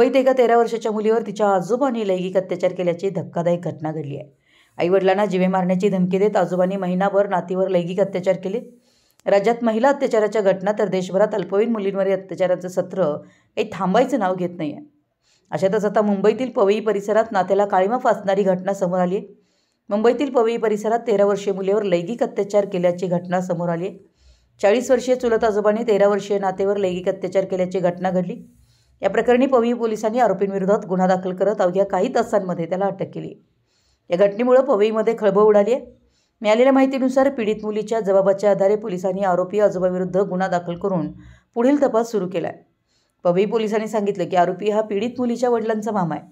मुंबईत एका 13 वर्षाच्या मुलीवर तिच्या आजोबांनी लैंगिक अत्याचार केल्याची धक्कादायक घटना घडली आहे। आईवडिलांना जीवे मारण्याची धमकी देत आजोबांनी महिनाभर नातीवर लैंगिक अत्याचार केले। राज्यात महिला अत्याचाराच्या घटना तर देशभरात अल्पवयीन मुलींवरील अत्याचाराचं सत्र काही थांबायचं नाव घेत नाही आहे। अशातच आता मुंबईतील पवई परिसरात नात्याला काळिमा फासणारी घटना समोर आली आहे। मुंबईतील पवई परिसरात 13 वर्षीय मुलीवर लैंगिक अत्याचार केल्याची घटना समोर आली आहे। 40 वर्षीय चुलत आजोबांनी 13 वर्षीय नातेवर लैंगिक अत्याचार केल्याची घटना घडली। या प्रकरणी पवई पोलिसांनी आरोपींविरोधात गुन्हा दाखल करत अवघ्या काही तासांमध्ये त्याला अटक केली। या घटनेमुळे पवईमध्ये खळबळ उडाली आहे। मिळालेल्या माहितीनुसार पीडित मुलीच्या जबाबाच्या आधारे पोलिसांनी आरोपी आजोबाविरुद्ध गुन्हा दाखल करून पुढील तपास सुरू केला आहे। पवई पोलिसांनी सांगितलं की आरोपी हा पीडित मुलीच्या वडिलांचा मामा आहे।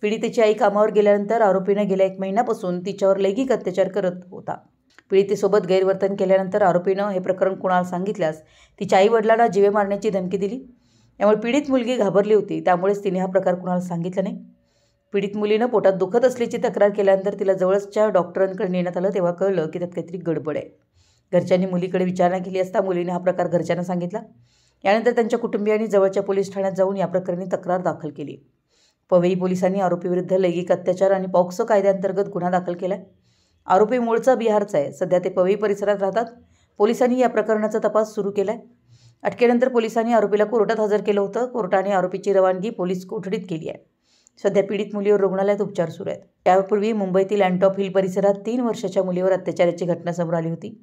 पीडितेची आई कामावर गेल्यानंतर आरोपीने गेल्या 1 महिन्यापासून तिच्यावर लैंगिक अत्याचार करत होता। पीडितेसोबत गैरवर्तन केल्यानंतर आरोपीनं हे प्रकरण कुणाला सांगितल्यास तिच्या आई वडिलांना जीवे मारण्याची धमकी दिली। यामुळे पीडित मुलगी घाबरली होती, त्यामुळेच तिने हा प्रकार कुणाला सांगितला नाही। पीडित मुलीनं पोटात दुखत असल्याची तक्रार केल्यानंतर तिला जवळच्या डॉक्टरांकडे नेण्यात आलं, तेव्हा कळलं की त्यात काहीतरी गडबड आहे। घरच्यांनी मुलीकडे विचारणा केली असता मुलीने हा प्रकार घरच्यांना सांगितला। यानंतर त्यांच्या कुटुंबियांनी जवळच्या पोलीस ठाण्यात जाऊन या प्रकरणी तक्रार दाखल केली। पवई पोलिसांनी आरोपीविरुद्ध लैंगिक अत्याचार आणि पॉक्सो कायद्याअंतर्गत गुन्हा दाखल केला। आरोपी मूळचा बिहारचा आहे। सध्या ते पवई परिसरात राहतात। पोलिसांनी या प्रकरणाचा तपास सुरू केलाय। अटकेनंतर पोलिसांनी आरोपीला कोर्टात हजर केलं होतं। कोर्टाने आरोपीची रवानगी पोलीस कोठडीत केली आहे। सध्या पीडित मुलीवर रुग्णालयात उपचार सुरू आहेत। त्यापूर्वी मुंबईतील अँटॉप हिल परिसरात 3 वर्षाच्या मुलीवर अत्याचाराची घटना समोर आली होती।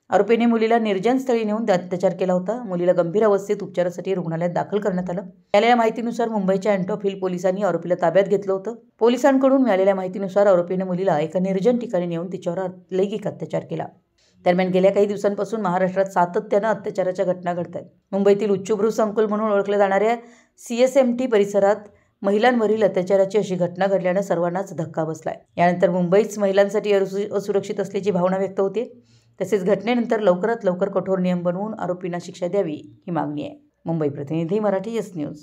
आरोपीने मुलीला निर्जन स्थळी नेऊन अत्याचार केला होता। मुलीला गंभीर अवस्थेत उपचारासाठी रुग्णालयात दाखल करण्यात आलं। मिळालेल्या माहितीनुसार मुंबईच्या अँटॉप हिल पोलिसांनी आरोपीला ताब्यात घेतलं होतं। पोलिसांकडून मिळालेल्या माहितीनुसार आरोपीने मुलीला एका निर्जन ठिकाणी नेऊन तिच्यावर लैंगिक अत्याचार केला। दरम्यान गेल्या काही दिवसांपासून महाराष्ट्रात सातत्यानं अत्याचाराच्या घटना घडत आहेत। मुंबईतील उच्चभ्रू संकुल म्हणून ओळखल्या जाणाऱ्या CSMT परिसरात महिलांवरील अत्याचाराची अशी घटना घडल्यानं सर्वांनाच धक्का बसलाय। यानंतर मुंबईच महिलांसाठी असुरक्षित असल्याची भावना व्यक्त होते। तसेच घटनेनंतर लवकरात लवकर कठोर नियम बनवून आरोपींना शिक्षा द्यावी ही मागणी आहे। मुंबई प्रतिनिधी मराठी YES न्यूज।